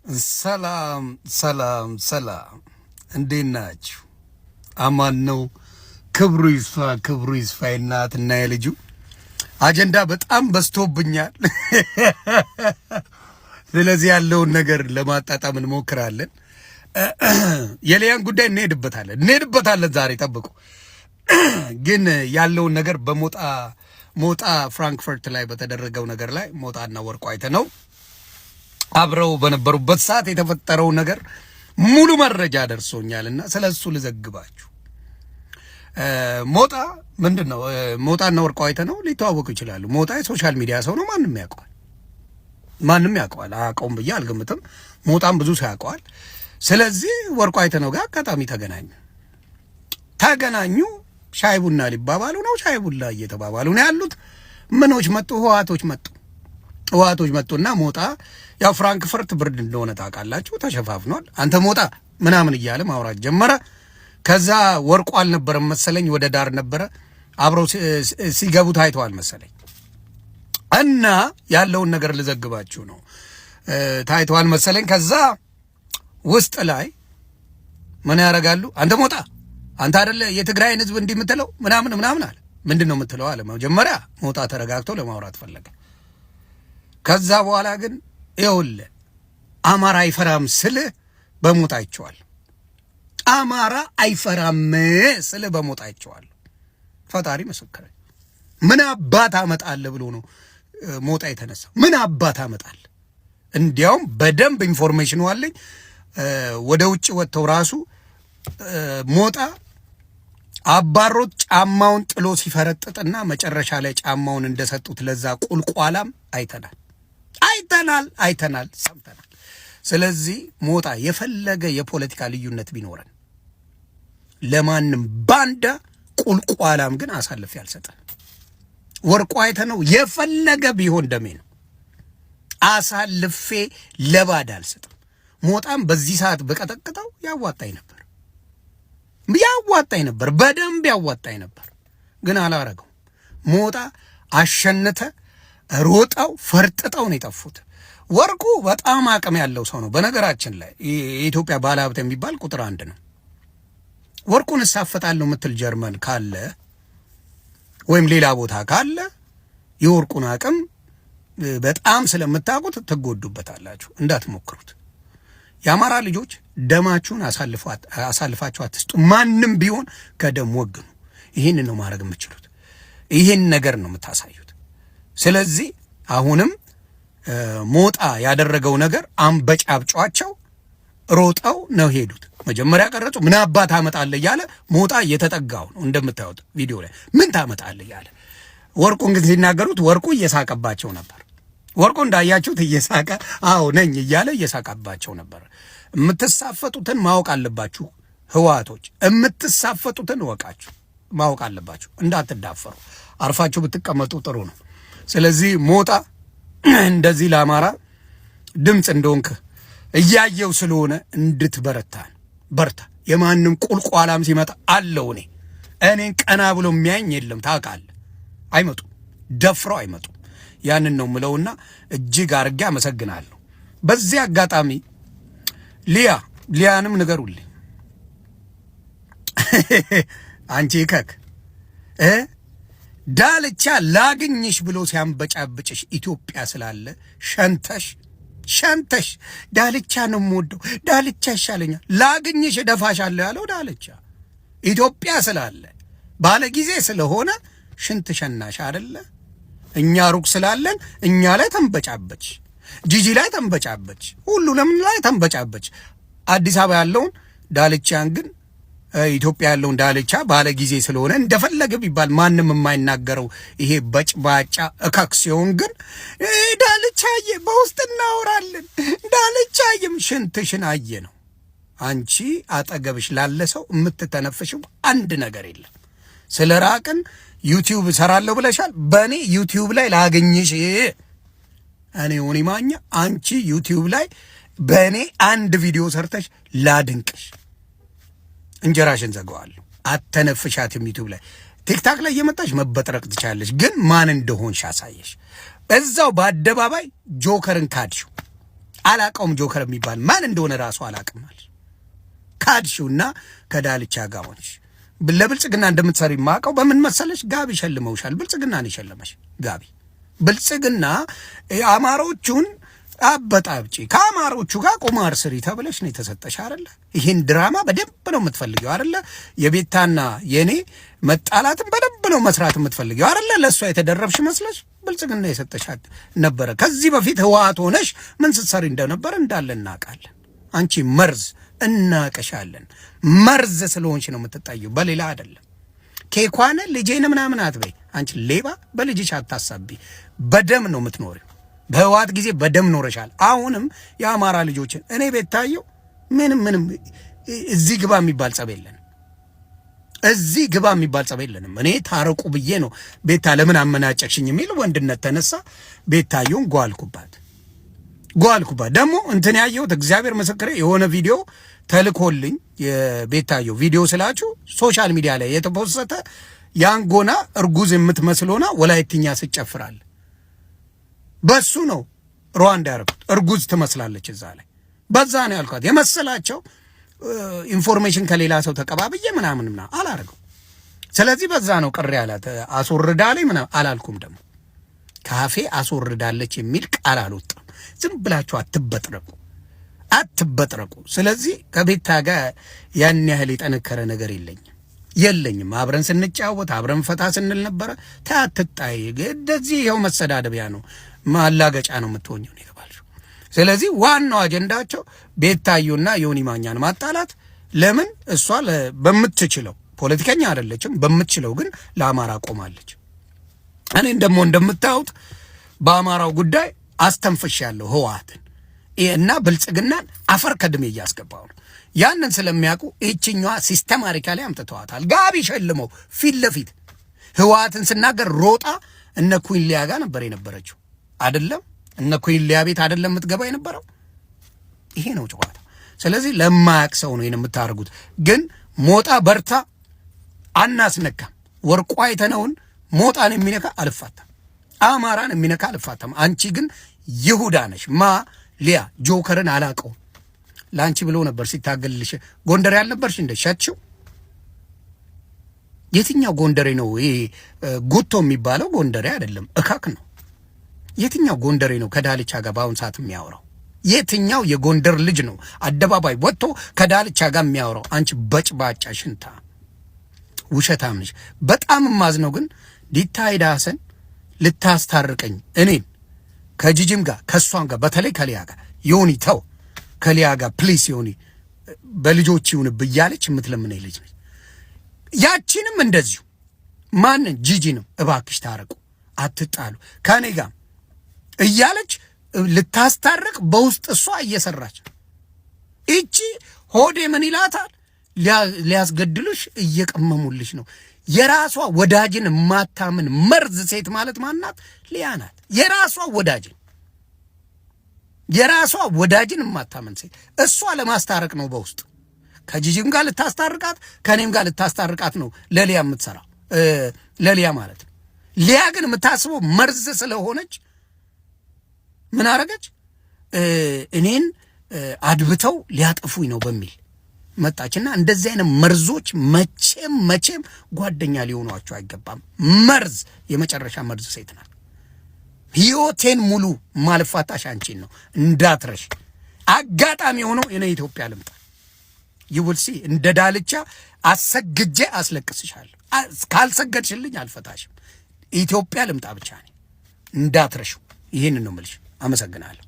ሰላም ሰላም ሰላም፣ እንዴት ናችሁ? አማን ነው። ክብሩ ይስፋ እናትና የልጁ አጀንዳ በጣም በዝቶብኛል። ስለዚህ ያለውን ነገር ለማጣጣም እንሞክራለን። የሊያን ጉዳይ እንሄድበታለን ዛሬ ጠብቁ። ግን ያለውን ነገር ሞጣ ፍራንክፈርት ላይ በተደረገው ነገር ላይ ሞጣና ወርቁ አይተነው አብረው በነበሩበት ሰዓት የተፈጠረው ነገር ሙሉ መረጃ ደርሶኛልና ስለሱ ልዘግባችሁ። ሞጣ ምንድነው? ሞጣና ወርቁ አይተነው ሊተዋወቁ ይችላሉ። ሞጣ የሶሻል ሚዲያ ሰው ነው። ማንም ያውቀዋል። አያውቀውም ብዬ አልገምትም። ሞጣም ብዙ ሰው ያውቀዋል። ስለዚህ ወርቁ አይተነው ጋር አጋጣሚ ተገናኙ። ሻይ ቡና ሊባባሉ ነው። ሻይ ቡና እየተባባሉ ነው ያሉት። ምኖች መጡ? ህዋቶች መጡና ሞጣ ያው ፍራንክፈርት ብርድ እንደሆነ ታውቃላችሁ፣ ተሸፋፍኗል። አንተ ሞጣ ምናምን እያለ ማውራት ጀመረ። ከዛ ወርቁ አልነበረም መሰለኝ፣ ወደ ዳር ነበረ። አብረው ሲገቡ ታይተዋል መሰለኝ። እና ያለውን ነገር ልዘግባችሁ ነው። ታይተዋል መሰለኝ። ከዛ ውስጥ ላይ ምን ያደርጋሉ? አንተ ሞጣ አንተ አይደለ የትግራይን ህዝብ እንዲህ የምትለው ምናምን አለ። ምንድን ነው የምትለው አለ። መጀመሪያ ሞጣ ተረጋግቶ ለማውራት ፈለገ። ከዛ በኋላ ግን ይኸውልህ አማራ አይፈራም ስልህ በሞጣ አይቼዋለሁ። አማራ አይፈራም ስልህ በሞጣ አይቼዋለሁ። ፈጣሪ ምስክር። ምን አባት አመጣለህ ብሎ ነው ሞጣ የተነሳው። ምን አባት አመጣለህ? እንዲያውም በደንብ ኢንፎርሜሽኑ አለኝ። ወደ ውጭ ወጥተው ራሱ ሞጣ አባሮት ጫማውን ጥሎ ሲፈረጥጥና መጨረሻ ላይ ጫማውን እንደሰጡት ለዛ ቁልቋላም አይተናል፣ ሰምተናል። ስለዚህ ሞጣ የፈለገ የፖለቲካ ልዩነት ቢኖረን ለማንም ባንዳ ቁልቋላም ግን አሳልፌ አልሰጠን። ወርቁ አይተነው የፈለገ ቢሆን ደሜ ነው፣ አሳልፌ ለባዳ አልሰጥም። ሞጣም በዚህ ሰዓት በቀጠቅጠው ያዋጣኝ ነበር፣ በደንብ ያዋጣኝ ነበር። ግን አላረገው። ሞጣ አሸነተ፣ ሮጠው ፈርጥጠው ነው የጠፉት። ወርቁ በጣም አቅም ያለው ሰው ነው። በነገራችን ላይ የኢትዮጵያ ባለሀብት የሚባል ቁጥር 1 ነው። ወርቁን እሳፈጣለሁ የምትል ጀርመን ካለ ወይም ሌላ ቦታ ካለ የወርቁን አቅም በጣም ስለምታውቁት ትጎዱበታላችሁ። እንዳትሞክሩት። የአማራ ልጆች ደማችሁን አሳልፋችሁ አትስጡ። ማንም ቢሆን ከደም ወግኑ። ይህን ነው ማድረግ የምችሉት። ይህን ነገር ነው የምታሳዩት። ስለዚህ አሁንም ሞጣ ያደረገው ነገር አንበጫብጫቸው ሮጠው ነው ሄዱት። መጀመሪያ ቀረጹ። ምን አባት አመጣለህ እያለ ሞጣ እየተጠጋው ነው እንደምታዩት ቪዲዮ ላይ። ምን ታመጣለህ እያለ ወርቁን ግን ሲናገሩት ወርቁ እየሳቀባቸው ነበር። ወርቁ እንዳያችሁት እየሳቀ አዎ ነኝ እያለ እየሳቀባቸው ነበር። የምትሳፈጡትን ማወቅ አለባችሁ። ህዋቶች የምትሳፈጡትን ወቃችሁ ማወቅ አለባችሁ። እንዳትዳፈሩ። አርፋችሁ ብትቀመጡ ጥሩ ነው። ስለዚህ ሞጣ እንደዚህ ለአማራ ድምፅ እንደሆንክ እያየው ስለሆነ እንድትበረታ። የማንም ቁልቋላም ሲመጣ አለው እኔን ቀና ብሎ የሚያኝ የለም። ታውቃለህ፣ አይመጡም፣ ደፍረው አይመጡም። ያንን ነው ምለውና እጅግ አርጋ አመሰግናለሁ። በዚህ አጋጣሚ ሊያንም ንገሩልኝ። አንቺ ከክ ዳልቻ ላግኝሽ ብሎ ሲያንበጫብጭሽ ኢትዮጵያ ስላለ ሸንተሽ ዳልቻ ነው የምወደው፣ ዳልቻ ይሻለኛል፣ ላግኝሽ እደፋሻለሁ ያለው ዳልቻ ኢትዮጵያ ስላለ ባለ ጊዜ ስለሆነ ሽንት ሸናሽ አይደለ? እኛ ሩቅ ስላለን እኛ ላይ ተንበጫበች፣ ጂጂ ላይ ተንበጫበች፣ ሁሉ ለምን ላይ ተንበጫበች። አዲስ አበባ ያለውን ዳልቻን ግን ኢትዮጵያ ያለውን ዳልቻ ባለ ጊዜ ስለሆነ እንደፈለገ ቢባል ማንም የማይናገረው ይሄ በጭባጫ እካክ ሲሆን ግን ዳልቻዬ በውስጥ እናወራለን፣ ዳልቻዬም ሽንትሽን አየ ነው። አንቺ አጠገብሽ ላለ ሰው የምትተነፍሽው አንድ ነገር የለም። ስለ ራቅን ዩቲዩብ እሰራለሁ ብለሻል። በእኔ ዩቲዩብ ላይ ላገኝሽ እኔ ሆኒ ማኛ፣ አንቺ ዩቲዩብ ላይ በእኔ አንድ ቪዲዮ ሰርተሽ ላድንቅሽ። እንጀራሽን ዘጋዋለሁ። አተነፍሻትም ዩቲዩብ ላይ። ቲክታክ ላይ እየመጣሽ መበጥረቅ ትቻለሽ፣ ግን ማን እንደሆንሽ አሳየሽ። እዛው በአደባባይ ጆከርን ካድሽው። አላቀውም። ጆከር የሚባል ማን እንደሆነ ራሱ አላቅም አለች። ካድሽውና ከዳልቻ ጋር ሆንሽ። ለብልጽግና እንደምትሰሪ ማቀው በምን መሰለሽ? ጋቢ ሸልመውሻል። ብልጽግና ነው የሸለመሽ ጋቢ። ብልጽግና አማሮቹን አበጣብጪ ከአማሮቹ ጋር ቁማር ስሪ ተብለሽ ነው የተሰጠሽ አይደለ? ይህን ድራማ በደንብ ነው የምትፈልጊው አይደለ? የቤታና የኔ መጣላትን በደንብ ነው መስራት የምትፈልጊው አይደለ? ለእሷ የተደረብሽ መስለሽ ብልጽግና የሰጠሻት ነበረ። ከዚህ በፊት ህወሓት ሆነሽ ምን ስትሰሪ እንደነበረ እንዳለ እናውቃለን። አንቺ መርዝ እናቀሻለን። መርዝ ስለሆንሽ ነው የምትጣየው፣ በሌላ አይደለም። ኬኳነ ልጄን ምናምን አትበይ። አንቺ ሌባ፣ በልጅሽ አታሳቢ። በደም ነው የምትኖሪው። በህወሓት ጊዜ በደም ኖረሻል። አሁንም የአማራ ልጆችን እኔ ቤታየው ምንም እዚህ ግባ የሚባል ጸብ የለንም። እዚህ ግባ የሚባል ጸብ የለንም። እኔ ታረቁ ብዬ ነው ቤታ ለምን አመናጨቅሽኝ የሚል ወንድነት ተነሳ። ቤታየውን ጓልኩባት ደግሞ እንትን ያየሁት እግዚአብሔር ምስክሬ የሆነ ቪዲዮ ተልኮልኝ የቤታየው ቪዲዮ ስላችሁ ሶሻል ሚዲያ ላይ የተፖሰተ ያንጎና እርጉዝ የምትመስሎና ወላይትኛ ስጨፍራል በሱ ነው ሩዋንዳ ያደረኩት። እርጉዝ ትመስላለች እዛ ላይ በዛ ነው ያልኳት። የመሰላቸው ኢንፎርሜሽን ከሌላ ሰው ተቀባብዬ ምናምን አላረገው። ስለዚህ በዛ ነው ቅር ያላት። አስወርዳለች ምናምን አላልኩም። ደግሞ ካፌ አስወርዳለች የሚል ቃል አልወጣም። ዝም ብላችሁ አትበጥረቁ። ስለዚህ ከቤታ ጋር ያን ያህል የጠነከረ ነገር የለኝም። አብረን ስንጫወት አብረን ፈታ ስንል ነበረ። ታትጣይ እንደዚህ ይኸው መሰዳደቢያ ነው፣ ማላገጫ ነው የምትሆኘው ነው የተባልሽው። ስለዚህ ዋናው አጀንዳቸው ቤታዩና ዮኒ ማኛን ማጣላት። ለምን እሷ በምትችለው ፖለቲከኛ አይደለችም፣ በምትችለው ግን ለአማራ ቆማለች። እኔን ደግሞ እንደምታዩት በአማራው ጉዳይ አስተንፍሻለሁ ህወሓትን እና ብልጽግናን አፈር ከድሜ እያስገባው ነው። ያንን ስለሚያውቁ ይህችኛዋ ሲስተማቲካሊ አምጥተዋታል። ጋቢ ሸልመው ፊት ለፊት ህወሓትን ስናገር ሮጣ እነ ኩይሊያ ጋር ነበር የነበረችው አይደለም? እነ ኩይሊያ ቤት አይደለም የምትገባ የነበረው። ይሄ ነው ጨዋታ። ስለዚህ ለማያውቅ ሰው ነው የምታደርጉት። ግን ሞጣ በርታ፣ አናስነካም። ወርቋ የተነውን ሞጣን የሚነካ አልፋታም፣ አማራን የሚነካ አልፋታም። አንቺ ግን ይሁዳ ነሽ። ሊያ ጆከርን አላቀው ላንቺ ብሎ ነበር ሲታገልልሽ። ጎንደሬ ያልነበርሽ እንደ ሸችው? የትኛው ጎንደሬ ነው? ይሄ ጉቶ የሚባለው ጎንደሬ አይደለም፣ እካክ ነው። የትኛው ጎንደሬ ነው ከዳልቻ ጋር በአሁን ሰዓት የሚያወራው? የትኛው የጎንደር ልጅ ነው አደባባይ ወጥቶ ከዳልቻ ጋር የሚያወራው? አንቺ በጭባጫ ሽንታ ውሸታም ነሽ። በጣም ማዝነው ግን ዲታይ ዳሰን ልታስታርቀኝ እኔን ከጂጂም ጋር ከሷም ጋር በተለይ ከሊያ ጋር ዮኒ ተው ከሊያ ጋር ፕሊስ ዮኒ በልጆች ይሁንብ እያለች የምትለምነኝ ልጅ ነች። ያቺንም እንደዚሁ ማንን ጂጂንም እባክሽ ታረቁ አትጣሉ ከኔ ጋር እያለች ልታስታርቅ በውስጥ እሷ እየሰራች እቺ ሆዴ ምን ይላታል? ሊያስገድሉሽ እየቀመሙልሽ ነው። የራሷ ወዳጅን ማታምን መርዝ ሴት ማለት ማናት? ሊያ ናት። የራሷ ወዳጅን ማታምን ሴት እሷ ለማስታረቅ ነው በውስጥ ከጂጂም ጋር ልታስታርቃት ከኔም ጋር ልታስታርቃት ነው ለሊያ የምትሰራው ለሊያ ማለት ነው። ሊያ ግን የምታስበው መርዝ ስለሆነች ምን አረገች? እኔን አድብተው ሊያጠፉኝ ነው በሚል መጣችና እንደዚህ አይነት መርዞች መቼም ጓደኛ ሊሆኗቸው አይገባም። መርዝ የመጨረሻ መርዝ ሴት ናት። ህይወቴን ሙሉ ማልፋታሽ አንቺን ነው እንዳትረሽ። አጋጣሚ ሆኖ እኔ ኢትዮጵያ ልምጣ ይውልሲ እንደ ዳልቻ አሰግጄ አስለቅስሻለሁ። ካልሰገድሽልኝ አልፈታሽም። ኢትዮጵያ ልምጣ ብቻ ነኝ እንዳትረሽው። ይሄን ነው የምልሽ። አመሰግናለሁ።